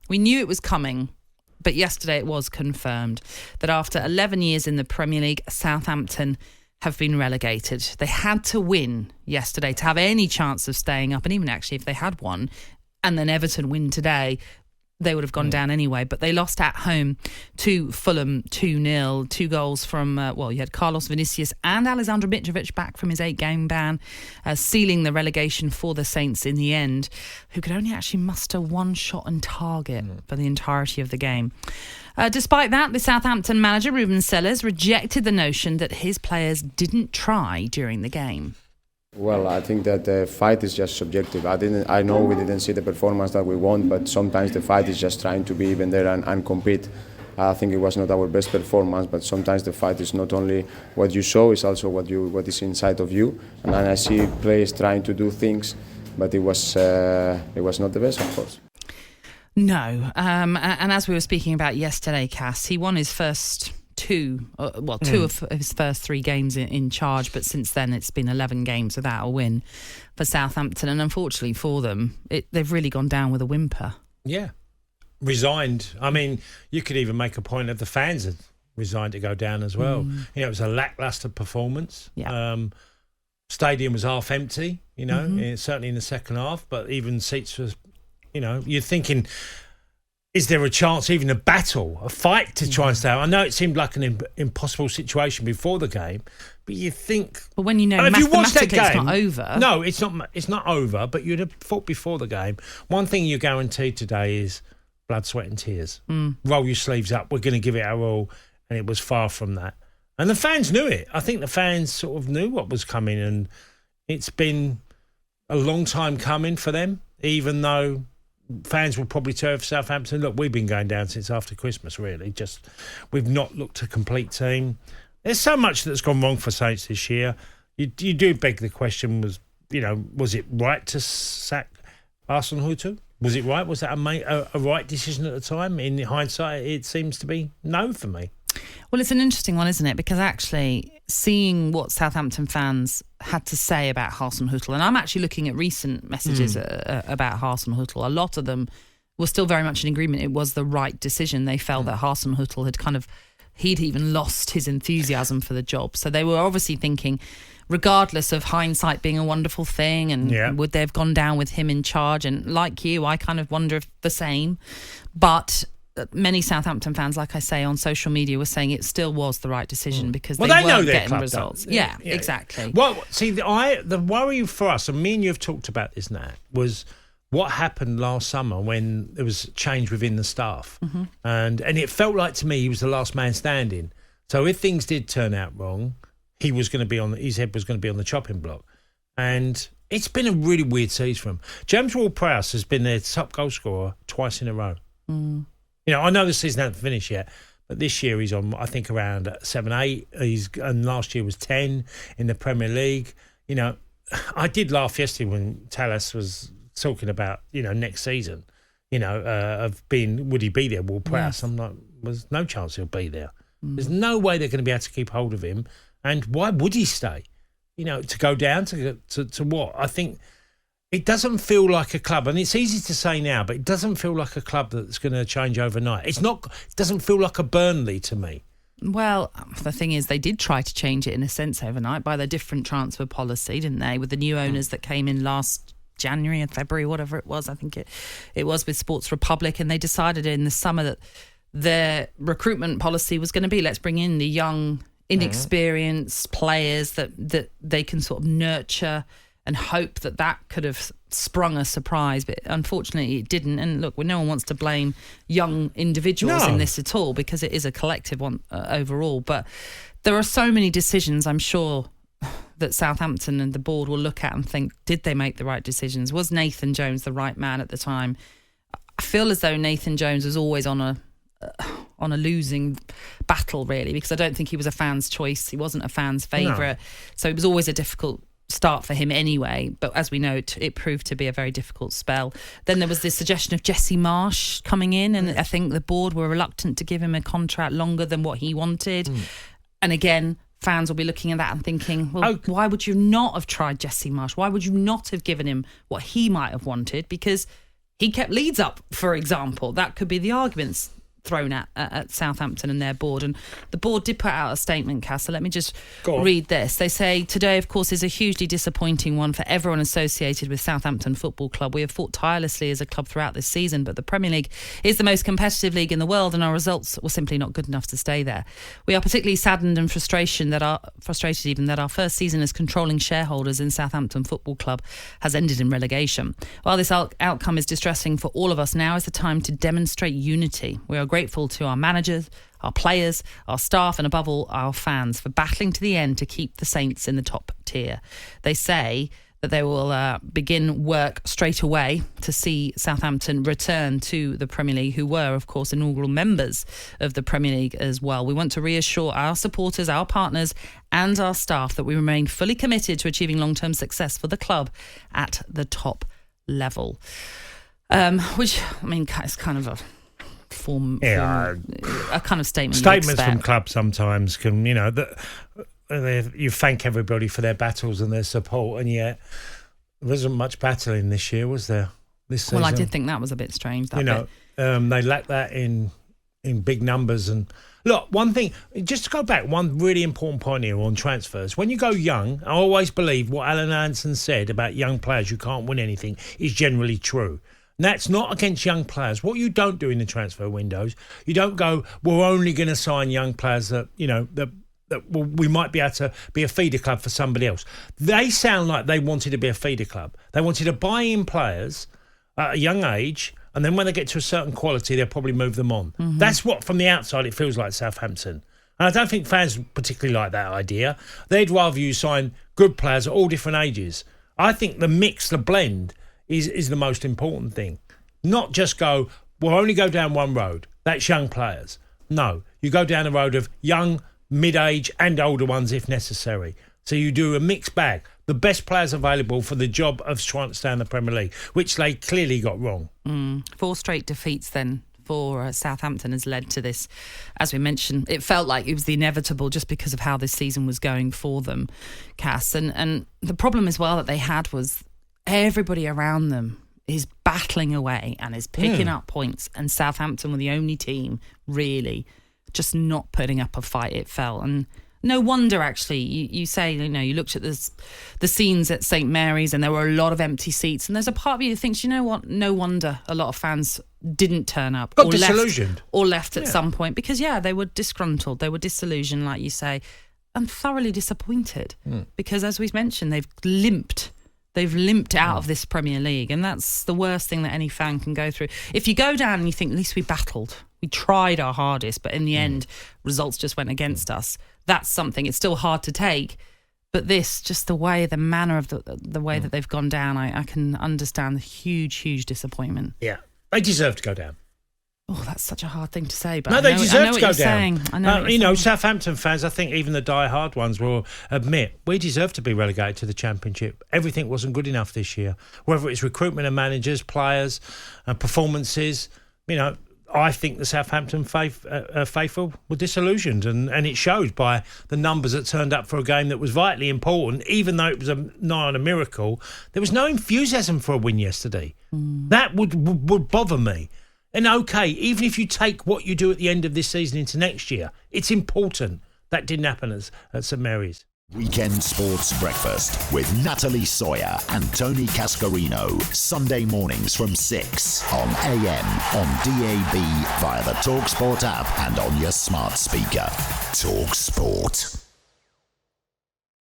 We knew it was coming, but yesterday it was confirmed that after 11 years in the Premier League, Southampton have been relegated. They had to win yesterday to have any chance of staying up, and even actually if they had won and then Everton win today, they would have gone down anyway. But they lost at home to Fulham 2-0. 2 goals from, you had Carlos Vinicius and Alisandro Mitrovic back from his 8-game ban, sealing the relegation for the Saints in the end, who could only actually muster 1 shot on target for the entirety of the game. Despite that, the Southampton manager, Ruben Sellers, rejected the notion that his players didn't try during the game. Well, I think that the fight is just subjective. I know we didn't see the performance that we want, but sometimes the fight is just trying to be even there and compete. I think it was not our best performance, but sometimes the fight is not only what you show, it's also what is inside of you. And I see players trying to do things, but it was not the best, of course. No, and as we were speaking about yesterday, Cass, he won his first two of his first 3 games in charge, but since then it's been 11 games without a win for Southampton, and unfortunately for them, they've really gone down with a whimper. Yeah, resigned. I mean, you could even make a point of the fans had resigned to go down as well. It was a lacklustre performance. Yeah. Stadium was half empty, certainly in the second half, but even seats was, you're thinking, is there a chance, even a battle, a fight to try and stay? I know it seemed like an impossible situation before the game, but you think... But when you know mathematically it's not over... No, it's not over, but you'd have thought before the game. One thing you're guaranteed today is blood, sweat and tears. Roll your sleeves up, we're going to give it our all, and it was far from that. And the fans knew it. I think the fans sort of knew what was coming, and it's been a long time coming for them, even though... Fans will probably tell Southampton, look, we've been going down since after Christmas, really. Just we've not looked a complete team. There's so much that's gone wrong for Saints this year. You do beg the question, was it right to sack Hasenhüttl? Was it right? Was that a right decision at the time? In hindsight, it seems to be no for me. Well, it's an interesting one, isn't it? Because actually, seeing what Southampton fans had to say about Hasenhüttl, and I'm actually looking at recent messages about Hasenhüttl, a lot of them were still very much in agreement. It was the right decision. They felt that Hasenhüttl he'd even lost his enthusiasm for the job. So they were obviously thinking, regardless of hindsight being a wonderful thing, and would they have gone down with him in charge? And like you, I kind of wonder if the same. But... many Southampton fans, like I say, on social media were saying it still was the right decision because they weren't getting results. Yeah, exactly. Well, see, the worry for us, and me and you have talked about this, Nat, was what happened last summer when there was change within the staff. And it felt like to me he was the last man standing. So if things did turn out wrong, his head was going to be on the chopping block. And it's been a really weird season for him. James Ward-Prowse has been their top goal scorer twice in a row. I know the season hasn't finished yet, but this year he's on, I think, around 7-8. And last year was 10 in the Premier League. I did laugh yesterday when Talas was talking about, next season, would he be there, Ward-Prowse? Yes. I'm like, there's no chance he'll be there. There's no way they're going to be able to keep hold of him. And why would he stay? To go down to what? I think... It doesn't feel like a club, and it's easy to say now, but it doesn't feel like a club that's going to change overnight. It doesn't feel like a Burnley to me. Well, the thing is, they did try to change it in a sense overnight by their different transfer policy, didn't they? With the new owners that came in last January and February, whatever it was. I think it was with Sports Republic, and they decided in the summer that their recruitment policy was going to be, let's bring in the young, inexperienced players that they can sort of nurture and hope that could have sprung a surprise, but unfortunately it didn't. And look, no one wants to blame young individuals in this at all, because it is a collective one overall. But there are so many decisions, I'm sure, that Southampton and the board will look at and think, did they make the right decisions? Was Nathan Jones the right man at the time? I feel as though Nathan Jones was always on a losing battle, really, because I don't think he was a fan's choice. He wasn't a fan's favourite. So it was always a difficult start for him anyway, but as we know, it proved to be a very difficult spell. Then there was this suggestion of Jesse Marsh coming in, and I think the board were reluctant to give him a contract longer than what he wanted. And again, fans will be looking at that and thinking, well, why would you not have tried Jesse Marsh? Why would you not have given him what he might have wanted? Because he kept Leeds up, for example. That could be the arguments thrown at Southampton and their board. And the board did put out a statement, Cass, so let me just read this. They say, today, of course, is a hugely disappointing one for everyone associated with Southampton Football Club. We have fought tirelessly as a club throughout this season, but the Premier League is the most competitive league in the world and our results were simply not good enough to stay there. We are particularly saddened and frustrated that our first season as controlling shareholders in Southampton Football Club has ended in relegation. While this outcome is distressing for all of us, now is the time to demonstrate unity. We are grateful to our managers, our players, our staff, and above all, our fans for battling to the end to keep the Saints in the top tier. They say that they will begin work straight away to see Southampton return to the Premier League, who were, of course, inaugural members of the Premier League as well. We want to reassure our supporters, our partners, and our staff that we remain fully committed to achieving long-term success for the club at the top level. Which, I mean, is kind of a kind of statement. Statements from clubs sometimes can, you thank everybody for their battles and their support, and yet there wasn't much battling this year, was there? This season? Well, I did think that was a bit strange. They lacked that in big numbers. And look, one thing, just to go back, one really important point here on transfers. When you go young, I always believe what Alan Anderson said about young players, you can't win anything, is generally true. And that's not against young players. What you don't do in the transfer windows, you don't go, we're only going to sign young players that we might be able to be a feeder club for somebody else. They sound like they wanted to be a feeder club. They wanted to buy in players at a young age, and then when they get to a certain quality, they'll probably move them on. Mm-hmm. That's what, from the outside, it feels like Southampton. And I don't think fans particularly like that idea. They'd rather you sign good players at all different ages. I think the mix, the blend, is the most important thing. Not just go, we'll only go down one road. That's young players. No, you go down the road of young, mid-age and older ones if necessary. So you do a mixed bag. The best players available for the job of trying to stay in the Premier League, which they clearly got wrong. 4 straight defeats then for Southampton has led to this. As we mentioned, it felt like it was the inevitable just because of how this season was going for them, Cass. And the problem as well that they had was everybody around them is battling away and is picking up points, and Southampton were the only team really just not putting up a fight, it felt. And no wonder, actually, you say, you looked at the scenes at St Mary's and there were a lot of empty seats, and there's a part of you that thinks, you know what, no wonder a lot of fans didn't turn up. Got disillusioned. Or left at some point because, they were disgruntled, they were disillusioned, like you say, and thoroughly disappointed because, as we've mentioned, they've limped out of this Premier League, and that's the worst thing that any fan can go through. If you go down and you think, at least we battled, we tried our hardest, but in the end, results just went against us. That's something. It's still hard to take, but this, just the manner of the way that they've gone down, I can understand the huge disappointment. Yeah, they deserve to go down. Oh, that's such a hard thing to say, but no, they deserve to go down. I know. Southampton fans, I think even the die-hard ones will admit we deserve to be relegated to the Championship. Everything wasn't good enough this year, whether it's recruitment of managers, players, and performances. I think the Southampton faithful were disillusioned, and it showed by the numbers that turned up for a game that was vitally important. Even though it was nigh on a miracle, there was no enthusiasm for a win yesterday. That would bother me. And okay, even if you take what you do at the end of this season into next year, it's important. That didn't happen at St Mary's. Weekend Sports Breakfast with Natalie Sawyer and Tony Cascarino. Sunday mornings from 6 on AM, on DAB, via the talkSPORT app and on your smart speaker. talkSPORT.